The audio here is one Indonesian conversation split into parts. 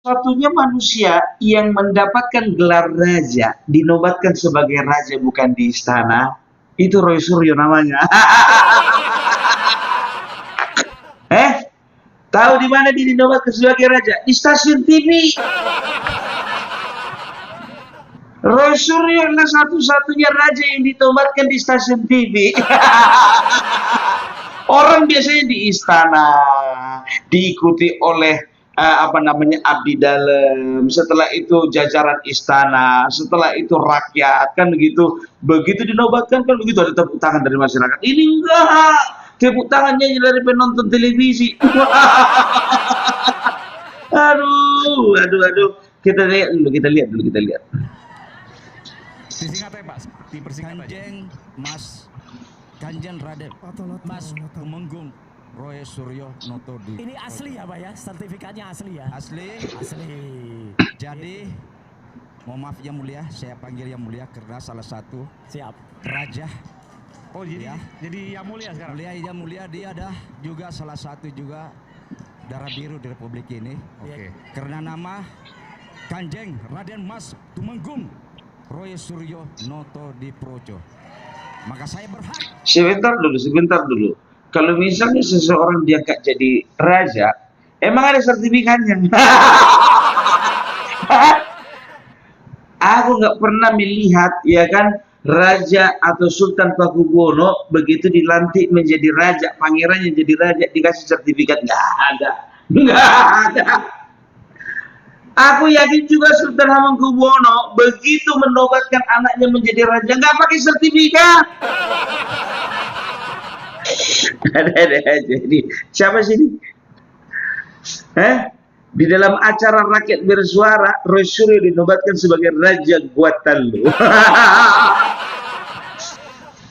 Satunya manusia yang mendapatkan gelar raja, dinobatkan sebagai raja bukan di istana, itu Roy Suryo namanya. Tahu di mana dia dinobatkan sebagai raja? Di stasiun TV. Roy Suryo adalah satu-satunya raja yang dinobatkan di stasiun TV. Orang biasanya di istana, diikuti oleh abdi dalam, setelah itu jajaran istana, setelah itu rakyat, kan begitu. Begitu dinobatkan kan begitu, ada tepuk tangan dari masyarakat. Ini enggak, tepuk tangannya dari penonton televisi. Aduh. Kita lihat dulu. Disingkat ya Pak, dipersingkat Kanjeng Mas Kanjeng Raden Mas Tumenggung Roy Suryo Noto di. Ini asli ya Pak ya, sertifikatnya asli ya? Asli. Jadi mohon maaf yang mulia, saya panggil yang mulia karena salah satu raja. Oh jadi, ya. Jadi yang mulia sekarang? Yang mulia dia ada juga salah satu juga darah biru di Republik ini. Oke. Karena nama Kanjeng Raden Mas Tumenggung Roy Suryo Noto di Projo. Maka saya berhak. Sebentar dulu. Kalau misalnya seseorang diangkat jadi raja, emang ada sertifikatnya? Aku nggak pernah melihat, ya kan, raja atau Sultan Pakubuwono begitu dilantik menjadi raja, pangerannya jadi raja dikasih sertifikat. Nggak ada. Aku yakin juga Sultan Hamengkubuwono begitu menobatkan anaknya menjadi raja nggak pakai sertifikat. Ada aja ini. Siapa sih ini? Di dalam acara rakyat bersuara, Roy Suryo dinobatkan sebagai Raja Guatalu.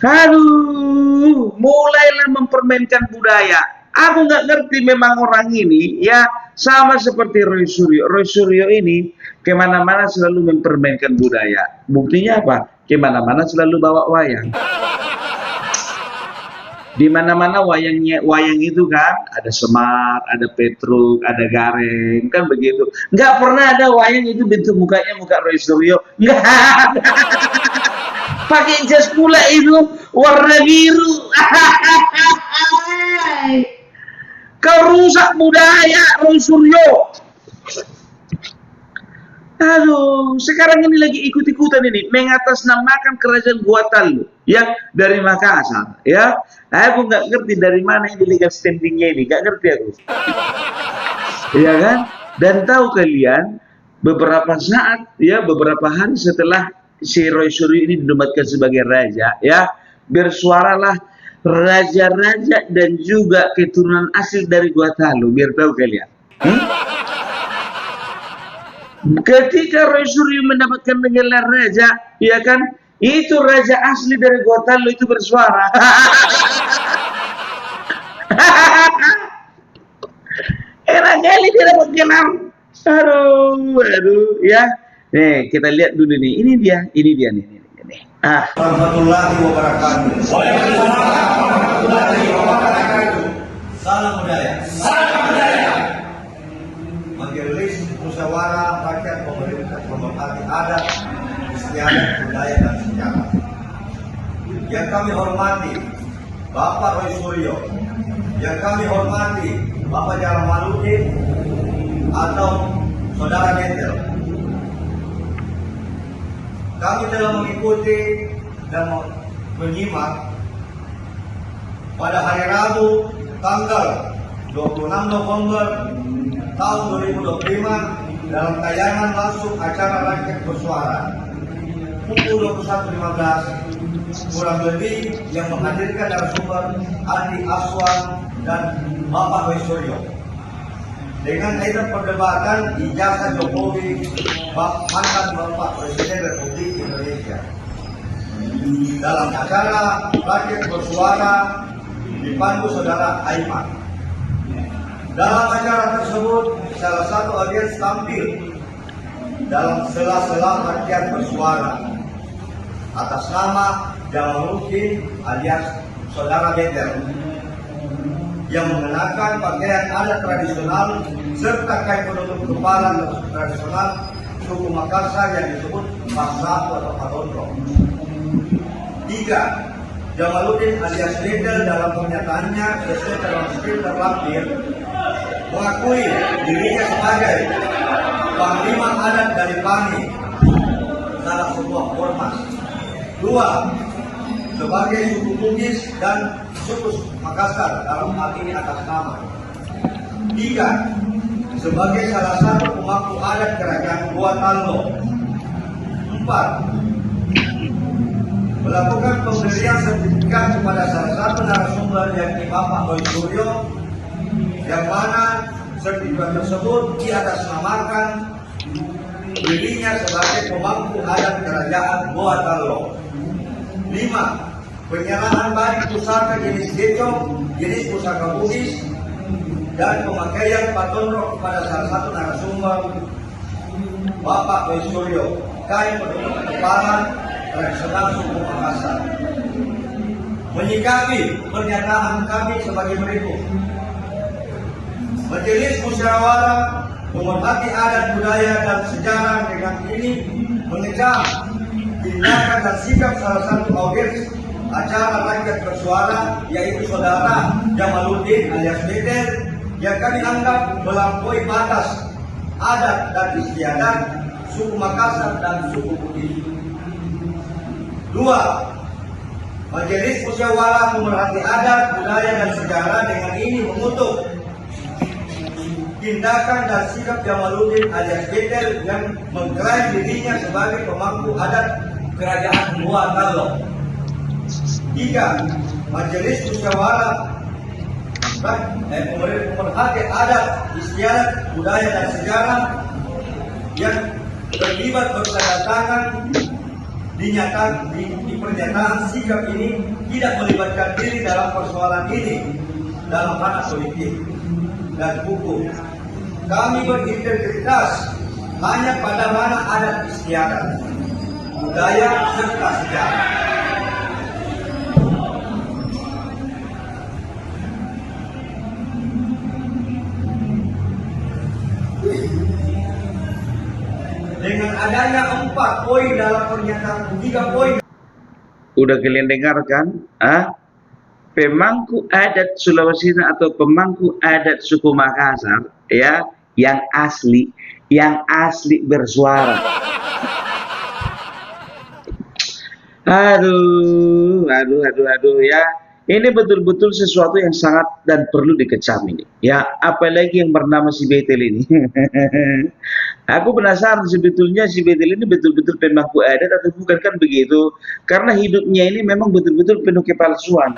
Aduh, mulailah mempermainkan budaya. Aku nggak ngerti memang orang ini, ya sama seperti Roy Suryo. Roy Suryo ini kemana-mana selalu mempermainkan budaya. Buktinya apa? Kemana-mana selalu bawa wayang. Di mana-mana wayang itu kan ada Semar, ada Petruk, ada Gareng, kan begitu. Nggak pernah ada wayang itu bentuk mukanya muka Roy Suryo. Nggak ada. Pakai jas pula itu warna biru. Kau rusak budaya Roy Suryo. Aduh, sekarang ini lagi ikut-ikutan ini mengatasnamakan kerajaan Guatalu yang dari Makassar, ya. Aku nggak ngerti dari mana ini legal standingnya ini, nggak ngerti aku. Iya kan? Dan tahu kalian, beberapa hari setelah si Roy Suryo ini dinobatkan sebagai raja, ya, bersuaralah raja-raja dan juga keturunan asli dari Guatalu, biar tahu kalian. Ketika Roy Suryo mendapatkan gelar raja, ya kan, itu raja asli dari Guatalu itu bersuara. Enak kali dia dapat gelar. Aduh, ya. Nih, kita lihat dulu nih. Ini dia nih. Warahmatullahi wabarakatuh. Warahmatullahi wabarakatuh. Salam budaya. Majelis Musyawarah Rakyat Pemerintah Pemerhati Adat, Istiadat, Budaya dan Sejarah. Yang kami hormati Bapak Roy Suryo, yang kami hormati Bapak Jalaluddin atau Saudara Gentel. Kami telah mengikuti dan menyimak pada hari Rabu tanggal 26 November tahun 2025 dalam tayangan langsung acara rakyat bersuara pukul 21.15 kurang lebih yang menghadirkan narasumber Andi Aswan dan Bapak Roy Suryo dengan item perdebatan ijazah Jokowi mantan Bapak Presiden Republik Indonesia. Dalam acara rakyat bersuara dipandu Saudara Aiman. Dalam acara tersebut salah satu audiens tampil dalam sela-sela rakyat bersuara atas nama Jalaluddin alias Saudara Gentel yang mengenakan pakaian adat tradisional serta kain penutup kepala tradisional suku Makassar yang disebut Pasapu atau Patondro. 3. Jamaluddin alias Lidl dalam pernyataannya sesuai dalam skrip terlampir mengakui dirinya sebagai panglima adat dari Pani, salah sebuah ormas. 2. Sebagai suku Bugis dan suku Makassar dalam hal ini atas nama. 3. Sebagai salah satu pemangku adat kerajaan Gua Tallo. 4. Melakukan pemberian sertifikat kepada salah satu narasumber yakni Bapak Roy Suryo, yang mana sertifikat tersebut diatasnamakan dirinya sebagai pemangku adat kerajaan Gua Tallo. 5. Penyerahan baik pusaka jenis gecong, jenis pusaka Bugis, dan pemakaian patondro kepada salah satu narasumber Bapak Roy Suryo, kain penutup kepala tradisional suku Makassar. Menyikapi pernyataan kami sebagai berikut. Majelis Musyawarah Pemerhati Adat Budaya dan Sejarah dengan ini mengecam tindakan dan sikap salah satu audiens acara rakyat bersuara yaitu saudara Jamaluddin alias Lidl yang kami anggap melampaui batas adat dan istiadat suku Makassar dan suku Bugis. 2. Majelis Musyawarah Pemerhati Adat Budaya dan Sejarah dengan ini mengutuk tindakan dan sikap Jamaluddin alias Lidl yang mengklaim dirinya sebagai pemangku adat kerajaan Gua Tallo. 3. Majelis Musyawarah Pemerhati Adat, Istiadat, Budaya dan Sejarah yang terlibat bersama tangan di pernyataan sikap ini tidak melibatkan diri dalam persoalan ini dalam ranah politik dan hukum. Kami berintegritas hanya pada ranah adat istiadat, budaya serta sejarah. Dengan adanya 4 poin dalam pernyataan, 3 poin. Udah kalian dengarkan? Pemangku adat Sulawesi atau pemangku adat suku Makassar, ya, yang asli bersuara. Aduh, ya. Ini betul-betul sesuatu yang sangat dan perlu dikecam ini. Ya, apalagi yang bernama si Betel ini. Aku penasaran sebetulnya si Betel ini betul-betul pemangku adat atau bukan, kan begitu? Karena hidupnya ini memang betul-betul penuh kepalsuan.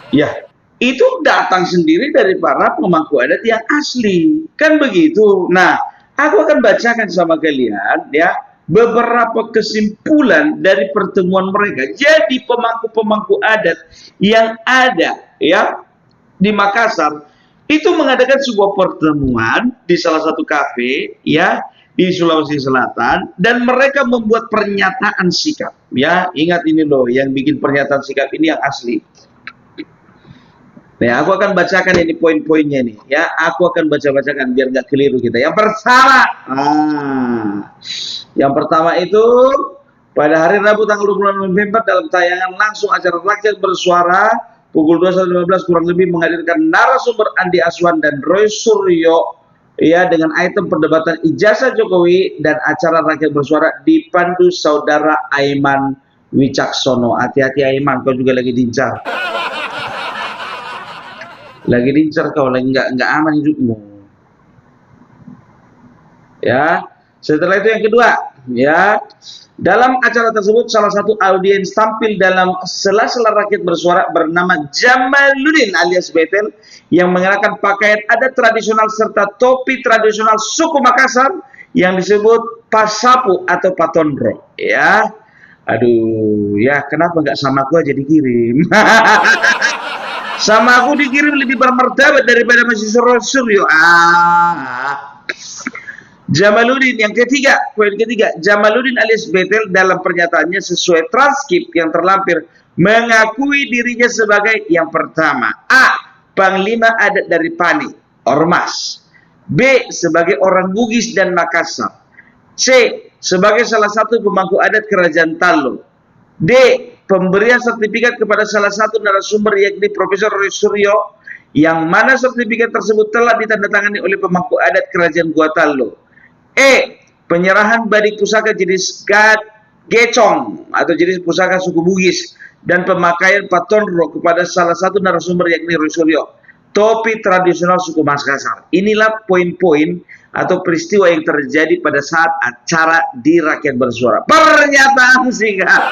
Ya, itu datang sendiri dari para pemangku adat yang asli, kan begitu. Nah, aku akan bacakan sama kalian ya beberapa kesimpulan dari pertemuan mereka. Jadi pemangku-pemangku adat yang ada ya di Makassar itu mengadakan sebuah pertemuan di salah satu kafe ya di Sulawesi Selatan, dan mereka membuat pernyataan sikap. Ya, ingat ini loh, yang bikin pernyataan sikap ini yang asli. Nah, aku akan bacakan ini poin-poinnya nih. Ya, aku akan bacakan biar nggak keliru kita. Yang pertama itu pada hari Rabu tanggal 26 November dalam tayangan langsung acara Rakyat Bersuara pukul 21.15 kurang lebih menghadirkan narasumber Andi Aswan dan Roy Suryo ya dengan item perdebatan ijazah Jokowi, dan acara Rakyat Bersuara dipandu saudara Aiman Wicaksono. Hati-hati Aiman, kau juga lagi diincar. Lagi diincar kau, lagi nggak aman hidupmu. Ya, setelah itu yang kedua, ya, dalam acara tersebut salah satu audiens tampil dalam sela-sela Rakyat Bersuara bernama Jamaluddin alias Betel yang mengenakan pakaian adat tradisional serta topi tradisional suku Makassar yang disebut pasapu atau patondro. Ya, aduh, ya kenapa nggak sama aku aja dikirim? Sama aku dikirim lebih bermartabat daripada masih Suryo. Jamaluddin yang ketiga, poin ketiga, Jamaluddin alias Betel dalam pernyataannya sesuai transkrip yang terlampir mengakui dirinya sebagai yang pertama, Panglima adat dari Pani, ormas. B. Sebagai orang Bugis dan Makassar. C. Sebagai salah satu pemangku adat Kerajaan Tallo. D. Pemberian sertifikat kepada salah satu narasumber yakni Profesor Roy Suryo, yang mana sertifikat tersebut telah ditandatangani oleh pemangku adat Kerajaan Gua Tallo. E. Penyerahan badik pusaka jenis gecong atau jenis pusaka suku Bugis dan pemakaian patonro kepada salah satu narasumber yakni Roy Suryo, topi tradisional suku Makassar. Inilah poin-poin atau peristiwa yang terjadi pada saat acara di Rakyat Bersuara. Pernyataan singkat.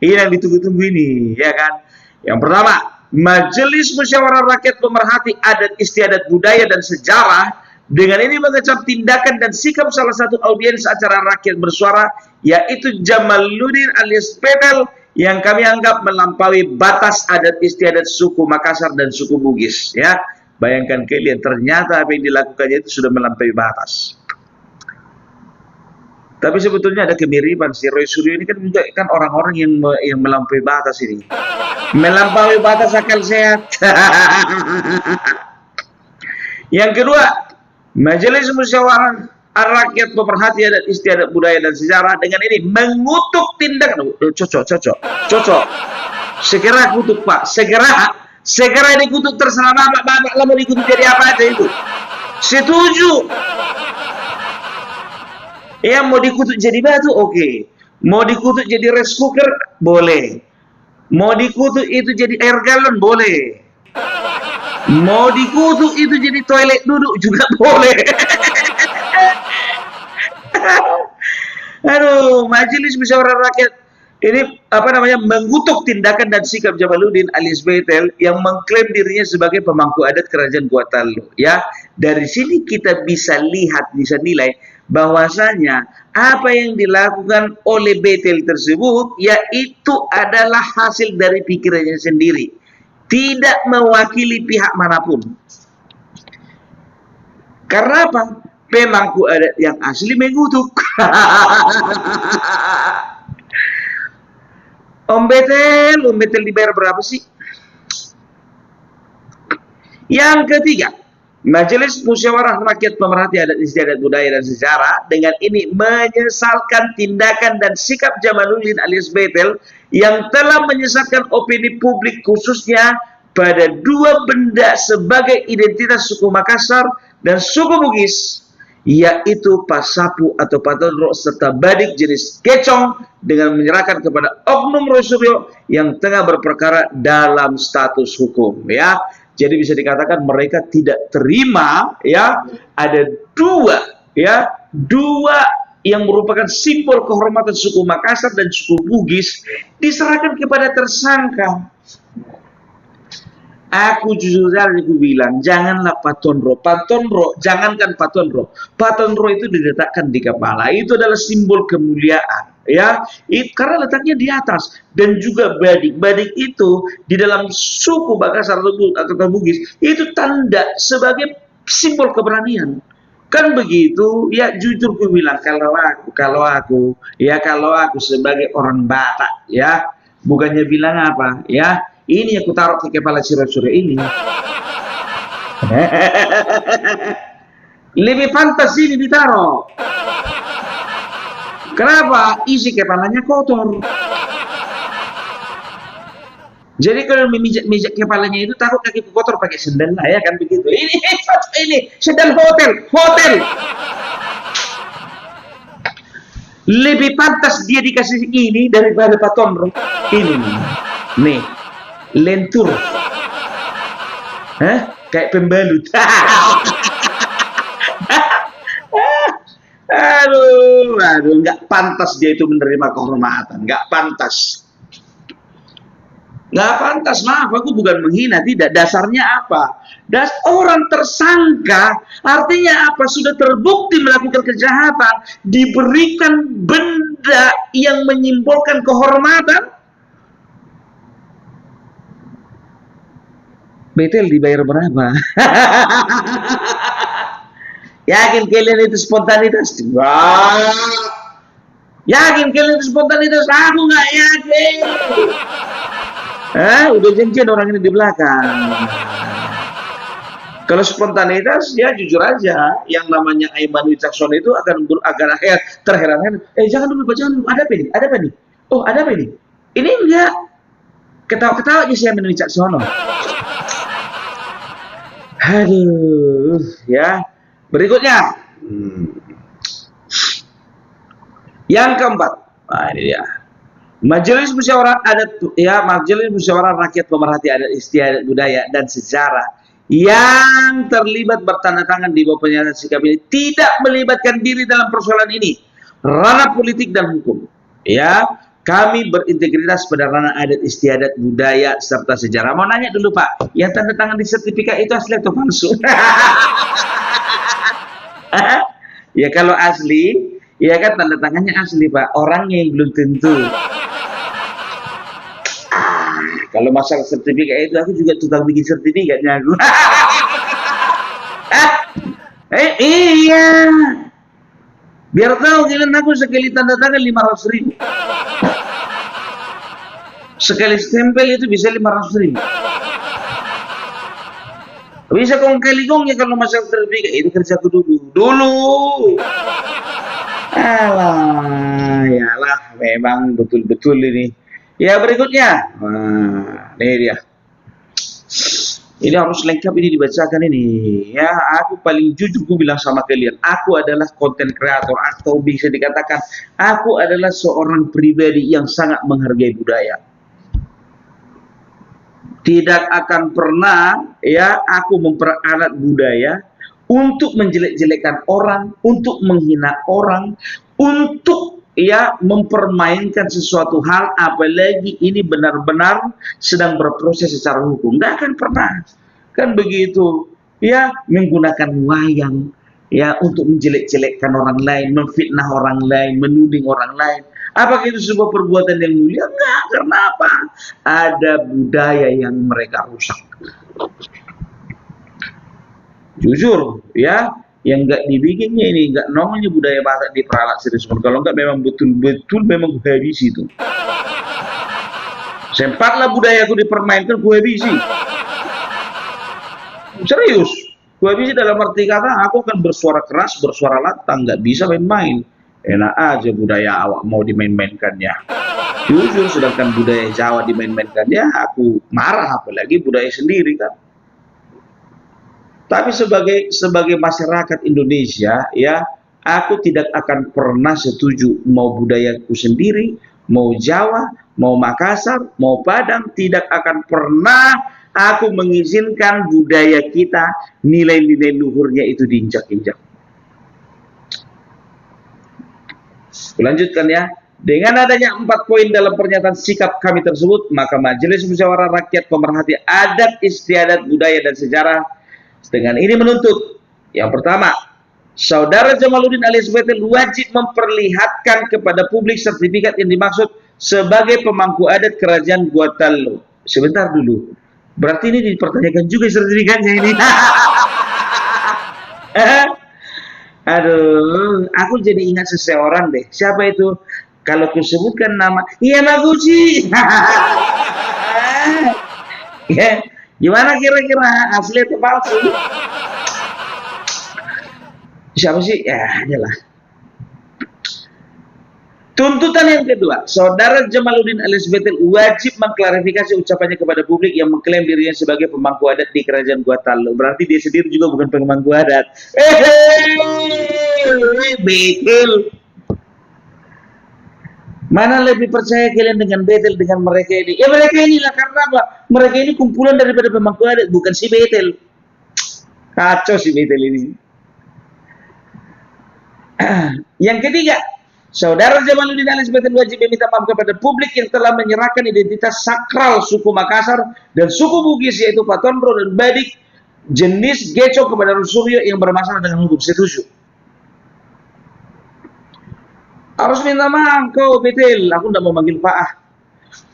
Ini yang ditunggu-tunggu ini, ya kan? Yang pertama, Majelis Musyawarah Rakyat Pemerhati Adat Istiadat Budaya dan Sejarah dengan ini mengecam tindakan dan sikap salah satu audiens acara Rakyat Bersuara, yaitu Jamaluddin alias Betel, yang kami anggap melampaui batas adat istiadat suku Makassar dan suku Bugis. Ya, bayangkan kalian, ternyata apa yang dilakukannya itu sudah melampaui batas. Tapi sebetulnya ada kemiripan. Si Roy Suryo ini kan juga kan orang-orang yang melampaui batas ini. Melampaui batas akal sehat. Yang kedua, Majelis Musyawarah Rakyat Pemerhati Adat Istiadat Budaya dan Sejarah dengan ini mengutuk tindakan cocok. Segera kutuk, Pak. Segera dikutuk, terserah Bapak lah mau dikutuk jadi apa aja itu. Setuju. Ya, mau dikutuk jadi batu, oke. Mau dikutuk jadi rice cooker, boleh. Mau dikutuk itu jadi air galon, boleh. Mau dikutuk itu jadi toilet duduk juga boleh. Aduh, Majelis Musyawarah Rakyat ini mengutuk tindakan dan sikap Jamaluddin alias Betel yang mengklaim dirinya sebagai pemangku adat Kerajaan Gua Tallo. Ya, dari sini kita bisa lihat, bisa nilai bahwasanya apa yang dilakukan oleh Betel tersebut yaitu adalah hasil dari pikirannya sendiri, tidak mewakili pihak manapun. Karena apa? Pemangku adat yang asli mengutuk. Om Betel dibayar berapa sih? Yang ketiga, Majelis Musyawarah Rakyat Pemerhati Adat Istiadat Budaya dan Sejarah dengan ini menyesalkan tindakan dan sikap Jamaluddin alias Betel yang telah menyesatkan opini publik khususnya pada dua benda sebagai identitas suku Makassar dan suku Bugis, yaitu pasapu atau patonro serta badik jenis gecong dengan menyerahkan kepada oknum Roy Suryo yang tengah berperkara dalam status hukum. Ya, jadi bisa dikatakan mereka tidak terima. Ya, ada dua yang merupakan simbol kehormatan suku Makassar dan suku Bugis diserahkan kepada tersangka. Aku jujur saja aku bilang, janganlah patonro, jangankan patonro itu diletakkan di kepala, itu adalah simbol kemuliaan, ya, karena letaknya di atas. Dan juga badik itu di dalam suku Makassar atau Bugis itu tanda sebagai simbol keberanian. Kan begitu, ya jujur aku bilang, kalau aku sebagai orang Batak, ya, bukannya bilang apa, ya, ini aku taruh ke kepala si Roy Suryo ini. Lebih pantas ini ditaruh. Kenapa? Isi kepalanya kotor. Jadi kalau memijak kepalanya itu takut kaki kotor pakai sendal lah, ya kan begitu. Ini sendal hotel. Lebih pantas dia dikasih ini daripada patonro. Ini nih. Lentur, kayak pembalut. aduh, nggak pantas dia itu menerima kehormatan, nggak pantas. Maaf, aku bukan menghina, tidak. Dasarnya apa? Orang tersangka, artinya apa? Sudah terbukti melakukan kejahatan, diberikan benda yang menyimbolkan kehormatan. Betel dibayar berapa? Yakin kalian itu spontanitas? Wah. Yakin kalian itu spontanitas? Aku nggak yakin. Udah janjian orang ini di belakang. Kalau spontanitas, ya jujur aja, yang namanya Aiman Wicaksono itu akan agak terheran-heran. Jangan dulu, Pak, jangan dulu. Ada apa ini? Ada apa ini? Oh, ada apa ini? Ini enggak. Ketawa-ketawa aja si Aiman Wicaksono. Aduh, ya. Berikutnya. Yang keempat. Nah, ini dia. Majelis Musyawarah Adat, ya, Majelis Musyawarah Rakyat Pemerhati Adat Istiadat Budaya dan Sejarah yang terlibat bertanda tangan di bawah pernyataan sikap ini tidak melibatkan diri dalam persoalan ini, ranah politik dan hukum. Ya, kami berintegritas pada ranah adat istiadat budaya serta sejarah. Mau nanya dulu, Pak, yang tanda tangan di sertifikat itu asli atau palsu? Ya kalau asli, ya kan tanda tangannya asli, Pak. Orangnya yang belum tentu. Kalau masalah sertifikat itu aku juga tukang bikin sertifikatnya aku. Iya. Biar tahu kalian, aku sekali tanda tangan 500.000. Sekali stempel itu bisa 500.000. Bisa kong-kali-kong ya kalau masalah sertifikat itu kerjaku dulu. Alah, yalah, memang betul-betul ini. Ya berikutnya, ini dia. Ini harus lengkap ini dibacakan ini. Ya, aku paling jujur ku bilang sama kalian, aku adalah konten kreator atau bisa dikatakan aku adalah seorang pribadi yang sangat menghargai budaya. Tidak akan pernah ya aku memperalat budaya untuk menjelek-jelekkan orang, untuk menghina orang, untuk ya mempermainkan sesuatu hal, apalagi ini benar-benar sedang berproses secara hukum. Nggak akan pernah kan begitu ya, menggunakan wayang ya untuk menjelek-jelekkan orang lain, memfitnah orang lain, menuding orang lain. Apakah itu sebuah perbuatan yang mulia? Enggak. Karena apa? Ada budaya yang mereka rusak. Jujur ya, yang nggak dibikinnya ini nggak namanya budaya Batak diperalat serius. Kalau nggak memang betul-betul memang gue habisi itu. Sempatlah budayaku dipermainkan, gue habisi. Serius, gue habisi dalam arti kata aku akan bersuara keras, bersuara lantang, nggak bisa main-main. Enak aja budaya awak mau dimain-mainkannya. Jujur, sedangkan budaya Jawa dimain-mainkannya, aku marah, apalagi budaya sendiri kan. Tapi sebagai masyarakat Indonesia ya, aku tidak akan pernah setuju mau budayaku sendiri, mau Jawa, mau Makassar, mau Padang, tidak akan pernah aku mengizinkan budaya kita, nilai-nilai luhurnya itu diinjak-injak. Lanjutkan ya. Dengan adanya 4 poin dalam pernyataan sikap kami tersebut, maka Majelis Musyawarah Rakyat Pemerhati Adat Istiadat Budaya dan Sejarah dengan ini menuntut, yang pertama, Saudara Jamaluddin alias Betel wajib memperlihatkan kepada publik sertifikat yang dimaksud sebagai pemangku adat Kerajaan Guatalo. Sebentar dulu, berarti ini dipertanyakan juga sertifikatnya ini. Aduh, aku jadi ingat seseorang deh. Siapa itu? Kalau kusebutkan nama, iya Maguchi. Ya, gimana kira-kira, asli atau palsu? Siapa sih? Ya, adalah. Tuntutan yang kedua, Saudara Jamaluddin alias Betel wajib mengklarifikasi ucapannya kepada publik yang mengklaim dirinya sebagai pemangku adat di Kerajaan Guatalo. Berarti dia sendiri juga bukan pemangku adat. Betel. Mana lebih percaya kalian dengan Betel dengan mereka ini? Ya mereka inilah, karena apa? Mereka ini kumpulan daripada pemangku adat, bukan si Betel. Kacau si Betel ini. Yang ketiga, Saudara Jamaluddin alias Betel wajib meminta maaf kepada publik yang telah menyerahkan identitas sakral suku Makassar dan suku Bugis, yaitu Patondro dan Badik, jenis Geco kepada Suryo yang bermasalah dengan hukum. Setuju. Harus minta maaf kau Betel. Aku tidak mau manggil Pak.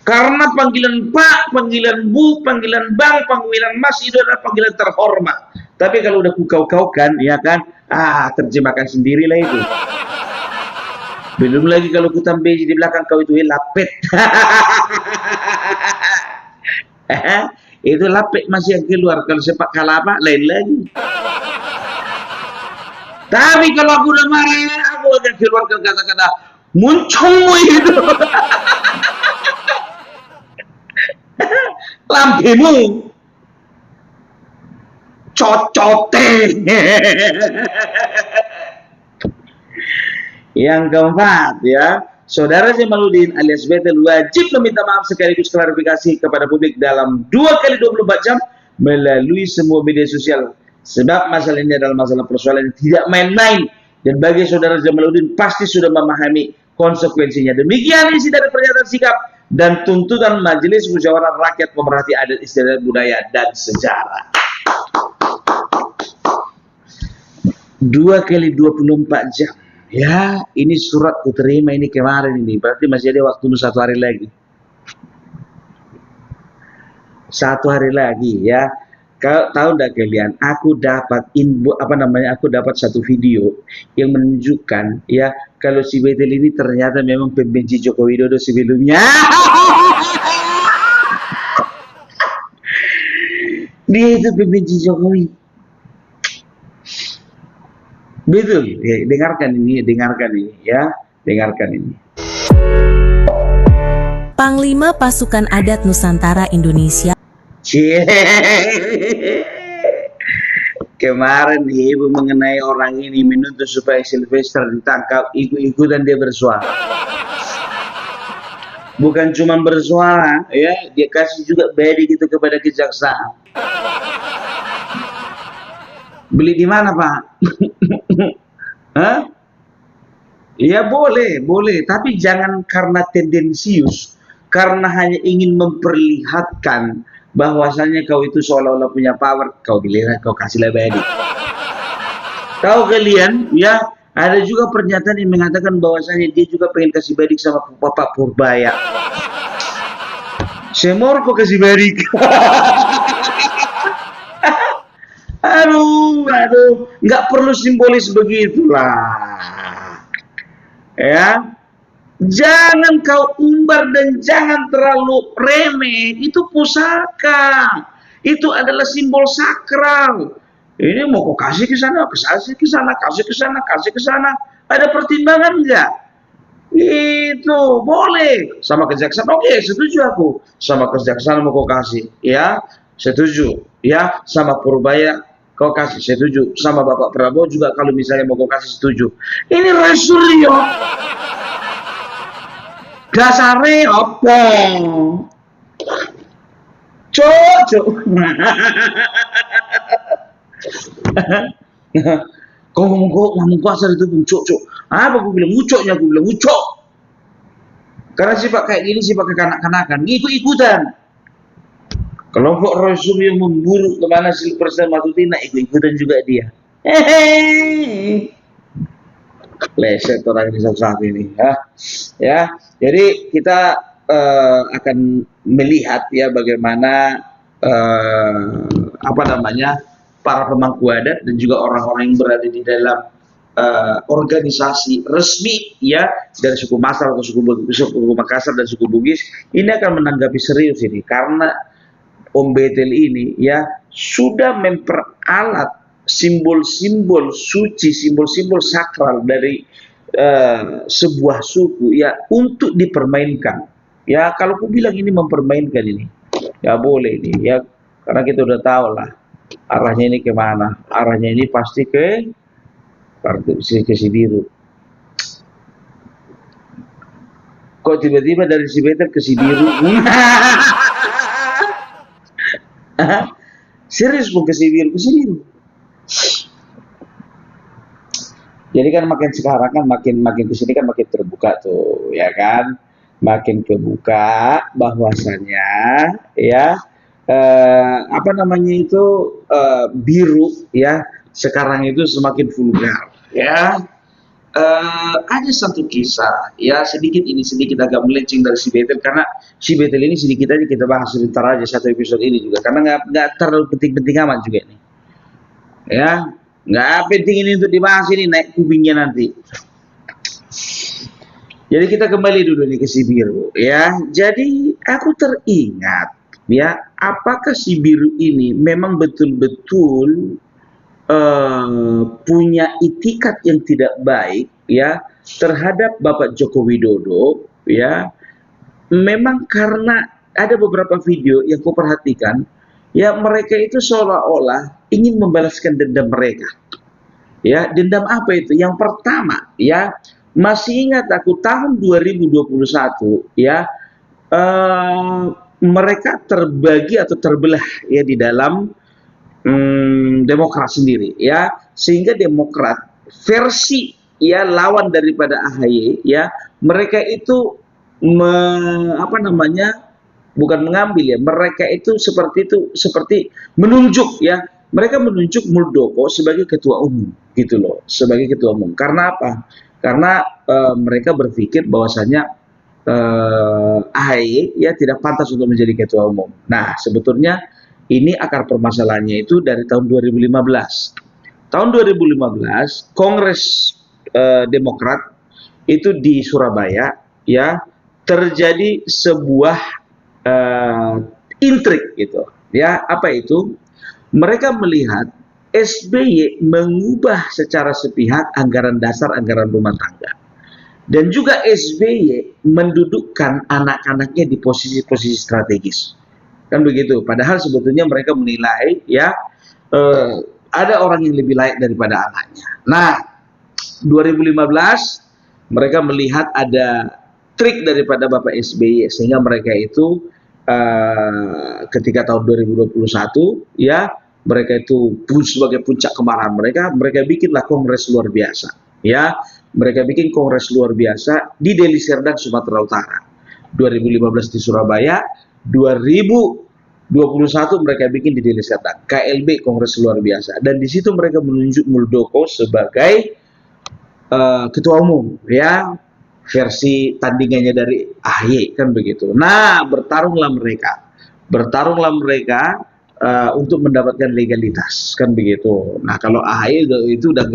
Karena panggilan Pak, panggilan Bu, panggilan Bang, panggilan Mas itu adalah panggilan terhormat. Tapi kalau udah kukau-kaukan, ya kan, terjemahkan sendirilah itu. Belum lagi kalau kutambeji di belakang kau itu lapet. itu lapik masih yang keluar. Kalau sepak kalapa lain lagi. Tapi kalau aku udah marah, aku akan keluarkan kata-kata muncungmu itu. Lampimu cocote. Yang keempat ya, Saudara Jamaludin alias Betel wajib meminta maaf sekaligus klarifikasi kepada publik dalam 2 kali 24 jam melalui semua media sosial. Sebab masalah ini adalah masalah persoalan yang tidak main-main, dan bagi Saudara Jamaludin pasti sudah memahami konsekuensinya. Demikian isi dari pernyataan sikap dan tuntutan Majelis Musyawarah Rakyat Pemerhati Adat Istiadat Budaya dan Sejarah. 2 kali 24 jam. Ya, ini surat kuterima ini kemarin ini. Berarti masih ada waktu 1 hari lagi. 1 hari lagi ya. Kau tahu enggak kalian? Aku dapat aku dapat satu video yang menunjukkan ya kalau si Betel ini ternyata memang pembenci Joko Widodo sebelumnya. Dia itu pembenci Jokowi. Betul, ya, dengarkan ini ya, dengarkan ini. Panglima Pasukan Adat Nusantara Indonesia. Cie. Kemarin ibu mengenai orang ini menuntut supaya Sylvester ditangkap, ikut-ikutan dia bersuara. Bukan cuma bersuara, ya, dia kasih juga bedi gitu kepada kejaksaan. Beli di mana, Pak? Hah? Ya boleh, tapi jangan karena tendensius, karena hanya ingin memperlihatkan bahwasanya kau itu seolah-olah punya power, kau giliran kau kasih lebih. Tahu kalian, ya, ada juga pernyataan yang mengatakan bahwasanya dia juga pengen kasih badik sama Bapak Purbaya. Semor kok kasih badik. Aduh, nggak perlu simbolis begitulah. Ya, jangan kau umbar dan jangan terlalu remeh. Itu pusaka, itu adalah simbol sakral. Ini mau kau kasih ke sana, kasih ke sana, kasih ke sana, kasih ke sana. Ada pertimbangan enggak? Itu boleh. Sama kejaksaan, oke, setuju aku. Sama kejaksaan mau kau kasih, ya, setuju. Ya, sama Purbaya kau kasih, setuju. Sama Bapak Prabowo juga kalau misalnya mau kau kasih, setuju. Ini Suryo. Dasare apa? Cocok. Kau ngomong kasar itu pun cocok. Apa aku bilang ucoknya? Aku bilang ucok. Karena sifat kayak gini sifat kekanak-kanakan, ikut-ikutan. Kelompok Roy Suryo memburu kemana Sylvester Matutina, ikut-ikutan juga dia. Leset orang ini saat ini, ya. Jadi kita akan melihat ya bagaimana para pemangku adat dan juga orang-orang yang berada di dalam organisasi resmi ya dari suku Masar atau suku Makassar dan suku Bugis ini akan menanggapi serius ini, karena Om Betel ini ya sudah memperalat simbol-simbol suci, simbol-simbol sakral dari sebuah suku ya untuk dipermainkan. Ya kalau aku bilang ini mempermainkan ini, ya boleh ini ya, karena kita udah tahu lah arahnya ini kemana. Arahnya ini pasti ke Sibiru. Kok tiba-tiba dari si Betel ke Sibiru? Serius pun ke Sibiru. Jadi kan makin sekarang kan makin kesini kan makin terbuka tuh, ya kan, makin kebuka bahwasannya ya biru ya sekarang itu semakin vulgar ya. Ada satu kisah ya, sedikit agak melenceng dari si Betel, karena si Betel ini sedikit aja kita bahas sebentar aja satu episode ini juga, karena nggak terlalu penting-penting amat juga ini ya, nggak penting ini untuk dibahas, ini naik kupingnya nanti. Jadi kita kembali dulu nih ke Sibiru ya. Jadi aku teringat ya, apakah si biru ini memang betul-betul punya itikat yang tidak baik ya terhadap Bapak Joko Widodo ya. Memang karena ada beberapa video yang ku perhatikan ya, mereka itu seolah-olah ingin membalaskan dendam mereka. Ya, dendam apa itu? Yang pertama, ya, masih ingat aku tahun 2021, ya, mereka terbagi atau terbelah ya di dalam Demokrat sendiri, ya, sehingga Demokrat versi ya lawan daripada AHY, ya, mereka itu apa namanya, bukan mengambil ya, mereka itu seperti menunjuk ya, mereka menunjuk Muldoko sebagai ketua umum gitu loh, sebagai ketua umum. Karena apa? Karena mereka berpikir bahwasanya AHY ya tidak pantas untuk menjadi ketua umum. Nah, sebetulnya ini akar permasalahannya itu dari tahun 2015. Tahun 2015 Kongres Demokrat itu di Surabaya ya terjadi sebuah intrik gitu ya. Apa itu? Mereka melihat SBY mengubah secara sepihak anggaran dasar, anggaran rumah tangga, dan juga SBY mendudukkan anak-anaknya di posisi-posisi strategis, kan begitu. Padahal sebetulnya mereka menilai ya ada orang yang lebih layak daripada anaknya. Nah, 2015 mereka melihat ada trik daripada Bapak SBY sehingga mereka itu ketika tahun 2021 ya, mereka itu sebagai puncak kemarahan mereka bikinlah kongres luar biasa ya. Mereka bikin kongres luar biasa di Deli Serdang, Sumatera Utara. 2015 di Surabaya, 2021 mereka bikin di Deli Serdang, KLB, kongres luar biasa. Dan di situ mereka menunjuk Muldoko sebagai ketua umum ya, versi tandingannya dari AHY, kan begitu. Nah, bertarunglah mereka untuk mendapatkan legalitas, kan begitu. Nah, kalau AHY itu udah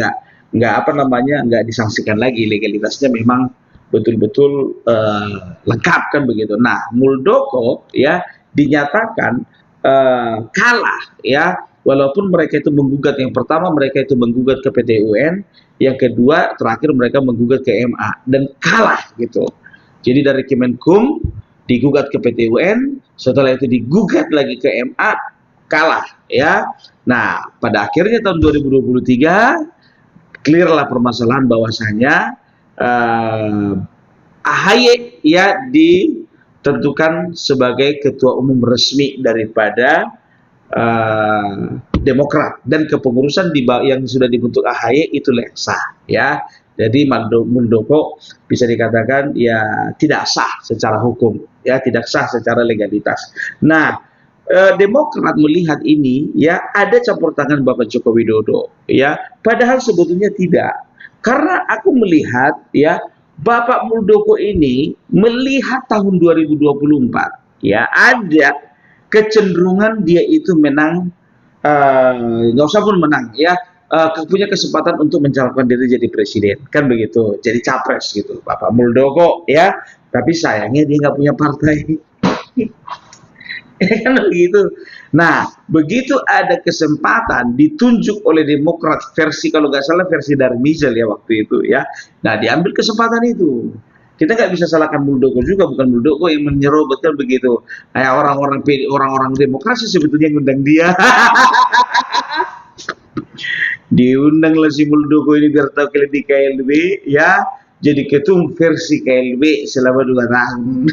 nggak disangsikan lagi, legalitasnya memang betul-betul lengkap, kan begitu. Nah, Muldoko ya dinyatakan kalah ya, walaupun mereka itu menggugat. Yang pertama mereka itu menggugat ke PT UN, yang kedua terakhir mereka menggugat ke MA dan kalah gitu. Jadi dari Kemenkum digugat ke PT UN, setelah itu digugat lagi ke MA, kalah ya. Nah, pada akhirnya tahun 2023 clearlah permasalahan bahwasanya AHY ya ditentukan sebagai ketua umum resmi daripada Demokrat, dan kepengurusan yang sudah dibentuk AHY itu sah ya. Jadi Muldoko bisa dikatakan ya tidak sah secara hukum ya, tidak sah secara legalitas. Nah, Demokrat melihat ini ya ada campur tangan Bapak Joko Widodo ya, padahal sebetulnya tidak. Karena aku melihat ya Bapak Muldoko ini melihat tahun 2024 ya ada kecenderungan dia itu menang, nggak usah pun menang ya, punya kesempatan untuk mencalonkan diri jadi presiden, kan begitu, jadi capres gitu Bapak Muldoko ya. Tapi sayangnya dia nggak punya partai. Kan begitu. Nah, begitu ada kesempatan ditunjuk oleh Demokrat versi, kalau nggak salah versi dari Mizel ya waktu itu ya. Nah, diambil kesempatan itu. Kita nggak bisa salahkan Muldoko juga, bukan Muldoko yang menyerobot, kan begitu. Kayak orang-orang demokrasi sebetulnya ngundang dia. Diundanglah si Muldoko ini biar tahu kalau di KLB ya, jadi ketum versi KLB selama 2 tahun.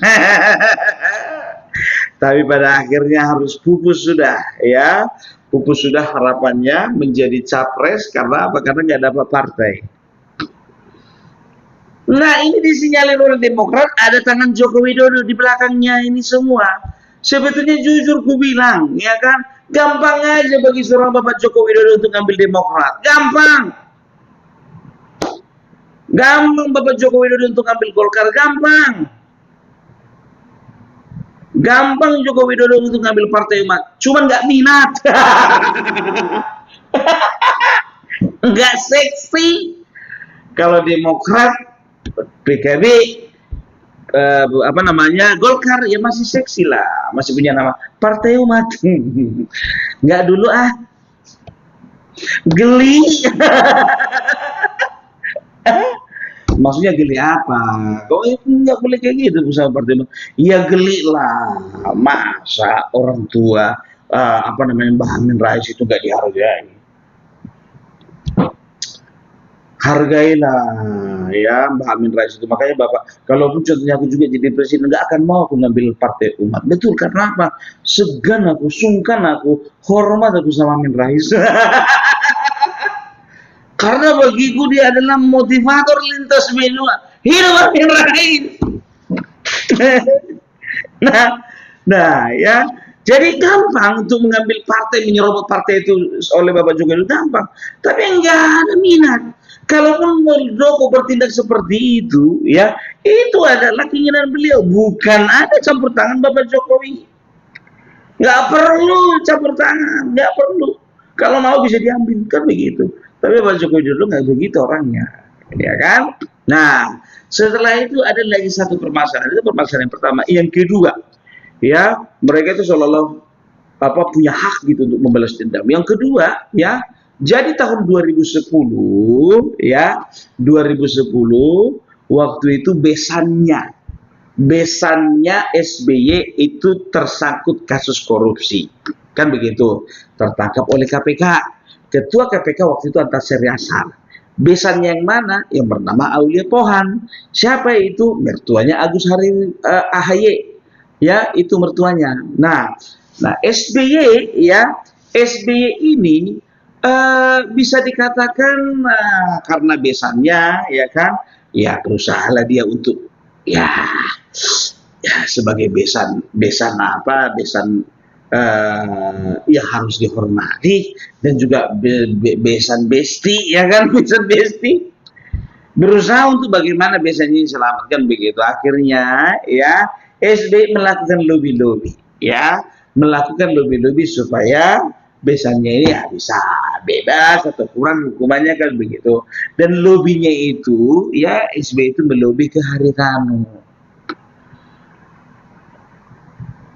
Tapi pada akhirnya harus pupus sudah ya, pupus sudah harapannya menjadi capres. Karena apa? Karena nggak dapat partai. Nah, ini disinyalir oleh Demokrat ada tangan Joko Widodo di belakangnya ini semua. Sebetulnya jujur ku bilang ya kan, gampang aja bagi seorang Bapak Joko Widodo untuk ngambil Demokrat, gampang Bapak Joko Widodo untuk ngambil Golkar, gampang Joko Widodo untuk ngambil Partai Umat, cuman nggak minat. Nggak seksi. Kalau Demokrat, PKB, apa namanya, Golkar ya masih seksi lah, masih punya nama Partai Umat. Nggak dulu geli. Maksudnya geli apa? Kok nggak boleh kayak gitu bersama Partai Umat? Ya geli lah, masa orang tua apa namanya Mbah Amin Rais itu nggak dihargai. Hargailah ya Mbah Amin Rais itu. Makanya Bapak, kalaupun contohnya aku juga jadi presiden, nggak akan mau aku ngambil Partai Umat. Betul, karena apa? Segan aku, sungkan aku, hormat aku sama Amin Rais. Karena bagiku dia adalah motivator lintas benua. Hidup Amin Rais. nah ya. Jadi gampang untuk mengambil partai, menyerobot partai itu oleh Bapak Jokowi itu gampang. Tapi enggak ada minat. Kalaupun Muldoko bertindak seperti itu, ya, itu adalah keinginan beliau. Bukan ada campur tangan Bapak Jokowi. Nggak perlu campur tangan, nggak perlu. Kalau mau bisa diambil, kan begitu. Tapi Bapak Jokowi dulu nggak begitu orangnya, ya kan? Nah, setelah itu ada lagi satu permasalahan. Itu permasalahan yang pertama. Yang kedua, ya, mereka itu seolah-olah punya hak gitu untuk membalas dendam. Yang kedua, ya, jadi tahun 2010, ya, 2010 waktu itu besannya SBY itu tersangkut kasus korupsi, kan begitu, tertangkap oleh KPK. Ketua KPK waktu itu Antasari Ashar. Besannya yang mana? Yang bernama Aulia Pohan. Siapa itu? Mertuanya Agus Ahaye. Ya, itu mertuanya. Nah SBY, ya, SBY ini bisa dikatakan karena besannya, ya kan, ya berusahalah dia untuk ya sebagai besan ya harus dihormati, dan juga besan besti, ya kan, besan besti, berusaha untuk bagaimana besannya diselamatkan begitu. Akhirnya ya SBY melakukan lobby, ya, melakukan lobby supaya besannya ini ya bisa bebas atau kurang hukumannya, kan begitu. Dan lobbynya itu, ya, SBY itu melobi ke Haritanu,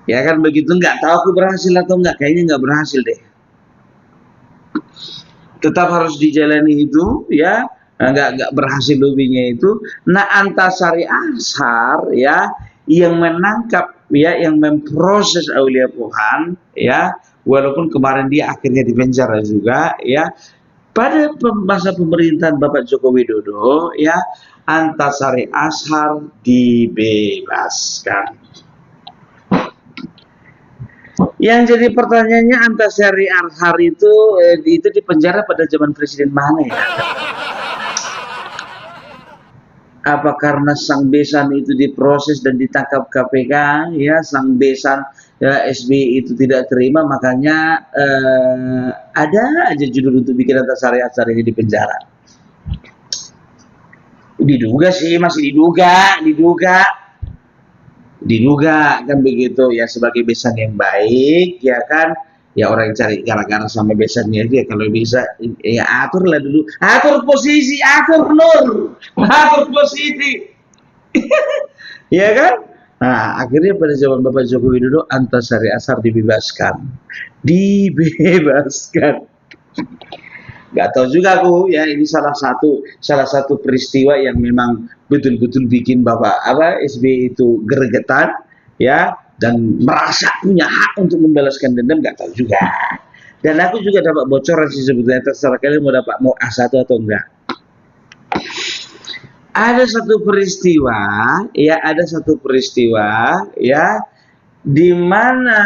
ya kan begitu. Nggak tahu aku berhasil atau nggak, kayaknya nggak berhasil deh. Tetap harus dijalani itu, ya, nggak berhasil lobbynya itu. Nah, Antasari Ashar, ya, yang menangkap, ya, yang memproses Aulia Pohan, ya, walaupun kemarin dia akhirnya dipenjara juga, ya, pada masa pemerintahan Bapak Joko Widodo, ya, Antasari Ashar dibebaskan. Yang jadi pertanyaannya, Antasari Ashar itu dipenjara pada zaman presiden mana ya? Apa karena sang besan itu diproses dan ditangkap KPK, ya, sang besan, ya, SBY itu tidak terima, makanya ada aja judul untuk bikin Antasari Ashar ini di penjara. Diduga sih, masih diduga kan begitu, ya, sebagai besan yang baik, ya kan. Ya, orang yang cari gara-gara sama besannya dia, kalau bisa ya aturlah dulu, atur posisi, atur posisi. Ya kan? Nah, akhirnya pada zaman Bapak Joko Widodo, Antasari Ashar dibebaskan. Gak tahu juga aku, ya, ini salah satu peristiwa yang memang betul-betul bikin Bapak SBY itu gregetan, ya, dan merasa punya hak untuk membalaskan dendam. Gak tahu juga. Dan aku juga dapat bocoran sih sebetulnya, terserah kalian mau A1 atau enggak. Ada satu peristiwa, ya, di mana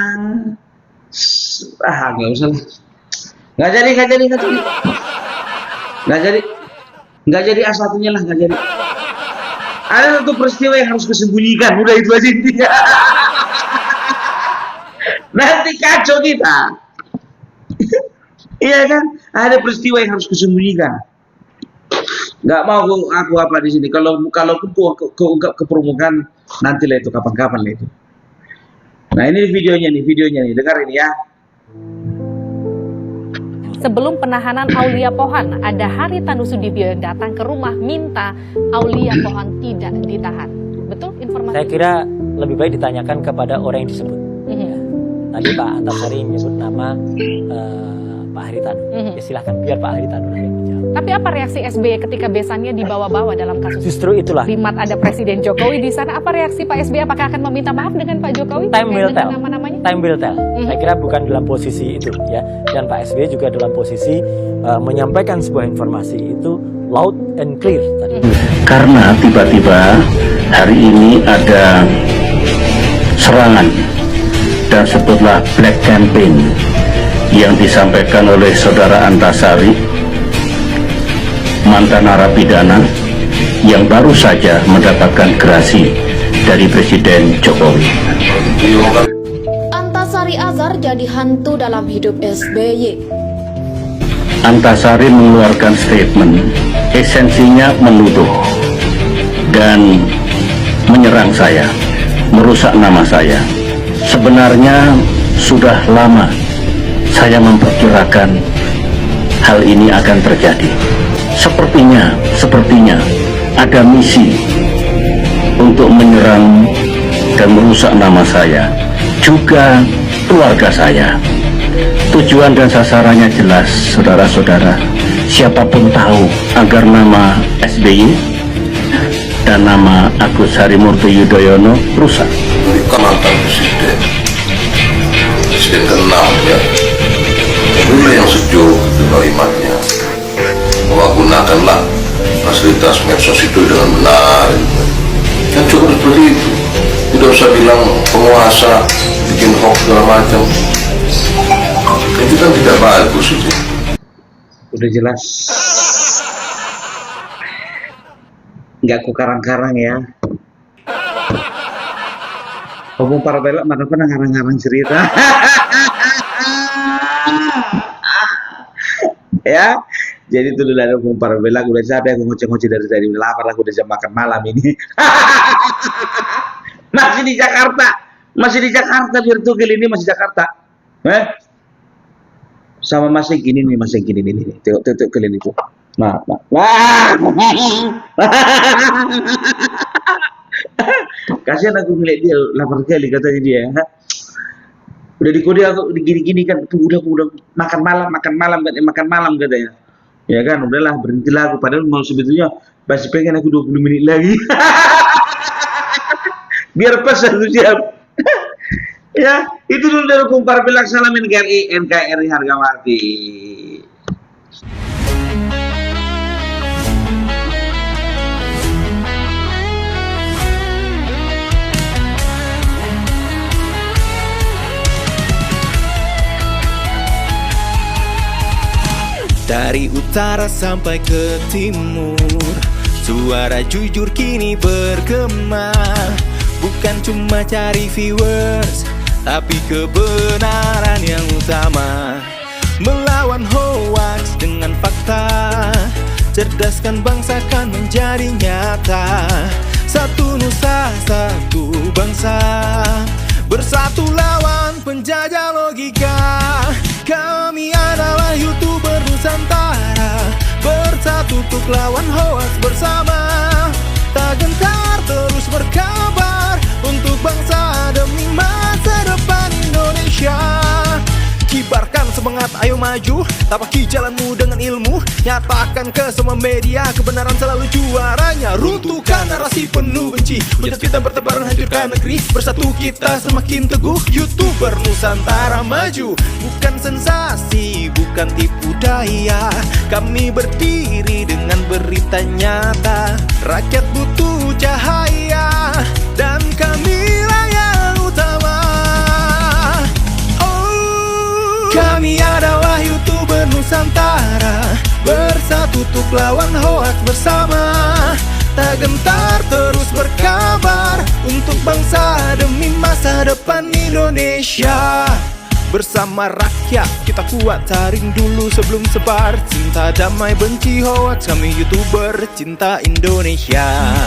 nggak usah lah, nggak jadi A1-nya lah, nggak jadi. Ada satu peristiwa yang harus disembunyikan, udah itu aja intinya. Nanti kacau kita. Iya kan? Ada peristiwa yang harus disembunyikan. Nggak mau aku apa di sini. Kalaupun keungkap ke permukaan, nantilah itu kapan-kapan lah itu. Nah, ini videonya nih, dengar ini ya. Sebelum penahanan Aulia Pohan, ada Haritanu Sudibyo yang datang ke rumah minta Aulia Pohan tidak ditahan. betul informasi? Saya kira lebih baik ditanyakan kepada orang yang disebut. Ya. Tadi Pak Antasari menyebut nama Pak Haritanu. Ya silahkan biar Pak Haritanu yang menjawab. Tapi apa reaksi SBY ketika besannya dibawa-bawa dalam kasus? Justru itulah. Limat ada Presiden Jokowi di sana. Apa reaksi Pak SBY? Apakah akan meminta maaf dengan Pak Jokowi? Time will tell. Nama-namanya? Time will tell. Saya kira bukan dalam posisi itu ya. Dan Pak SBY juga dalam posisi menyampaikan sebuah informasi itu loud and clear tadi. Karena tiba-tiba hari ini ada serangan dan sebutlah black campaign yang disampaikan oleh saudara Antasari, mantan narapidana yang baru saja mendapatkan gerasi dari Presiden Jokowi. Antasari Azhar jadi hantu dalam hidup SBY. Antasari mengeluarkan statement, esensinya menuduh dan menyerang saya, merusak nama saya. Sebenarnya sudah lama saya memperkirakan hal ini akan terjadi. Sepertinya ada misi untuk menyerang dan merusak nama saya, juga keluarga saya. Tujuan dan sasarannya jelas, saudara-saudara. Siapapun tahu agar nama SBY dan nama Agus Harimurti Yudhoyono rusak. Bukan mantan presiden ke-6 ya. Itulah yang sejuk itu kalimatnya, bahwa gunakanlah fasilitas medsos itu dengan benar. Yang cukup seperti itu, tidak usah bilang penguasa bikin hoax segala macam. Itu kan tidak bagus itu. Udah jelas. Nggak ku karang-karang ya. Hubung para belak mana pernah ngarang-ngarang cerita. Ya, jadi itu dulu ada hubung para belak. Udah capek aku ngoceh-ngoceh dari tadi. Udah lapar aku, udah jam makan malam ini. Masih di Jakarta biar tuh ini masih Jakarta. Sama masih gini nih, masih gini nih. Tengok kalian itu. Nah. Kasihan aku ngeliat dia lapar kali katanya dia. Udah dikode aku gini kan, udah makan malam katanya. Ya kan, udahlah berhentilah aku, padahal mau sebetulnya masih pengen aku 20 menit lagi. Biar pas aku siap. Ya, itu dulu dari kumpar belak. Salam NKRI harga mati. Dari utara sampai ke timur, suara jujur kini bergema. Bukan cuma cari viewers, tapi kebenaran yang utama. Melawan hoax dengan fakta, cerdaskan bangsa kan menjadi nyata. Satu nusa, satu bangsa, bersatu lawan penjajah logika. Kami adalah YouTuber Nusantara, bersatu untuk lawan hoax bersama. Tak gentar terus berkabar untuk bangsa demi masa depan Indonesia. Kibarkan semangat, ayo maju, tapaki jalanmu dengan ilmu. Nyatakan ke semua media, kebenaran selalu juaranya. Runtuhkan narasi penuh benci, hujat kita bertebaran hancurkan negeri. Bersatu kita semakin teguh, YouTuber Nusantara maju. Bukan sensasi, bukan tipu daya, kami berdiri dengan berita nyata. Rakyat butuh cahaya, dan kamilah yang utama. Kami adalah YouTuber Nusantara, bersatu untuk lawan hoax bersama. Tak gentar terus berkabar untuk bangsa demi masa depan Indonesia. Bersama rakyat kita kuat, taring dulu sebelum sebar. Cinta damai benci hoax, kami YouTuber cinta Indonesia.